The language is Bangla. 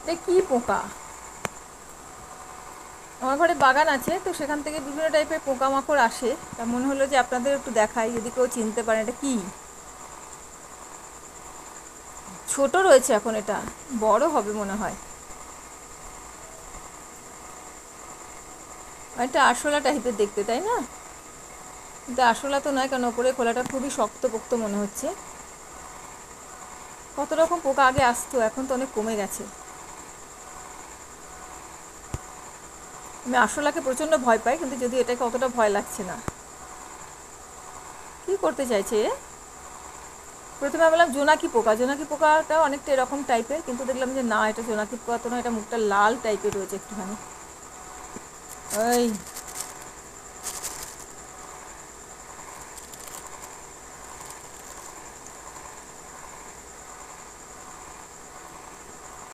এটা কি পোকা? আমার ঘরে বাগান আছে, তো সেখান থেকে বিভিন্ন টাইপের পোকামাকড় আসে। তা মনে হলো যে আপনাদের একটু দেখাই, যদি কেউ চিনতে পারে এটা কি। ছোট রয়েছে এখন, এটা বড় হবে মনে হয়। এটা আরশোলা টাইপের দেখতে, তাই না? কিন্তু আরশোলা তো নয়, কারণ ওপরে খোলাটা খুবই শক্তপোক্ত মনে হচ্ছে। কত রকম পোকা আগে আসতো, এখন তো অনেক কমে গেছে। আমি আরশোলাকে প্রচণ্ড ভয় পাই, কিন্তু যদি এটাকে অতটা ভয় লাগছে না। কি করতে চাইছে? প্রথমে ভাবলাম জোনাকি পোকা, জোনাকি পোকাটা অনেকটা এরকম টাইপের, কিন্তু দেখলাম যে না, এটা জোনাকি পোকা তো না, এটা মুখটা লাল টাইপের রয়েছে একটুখানি। ওই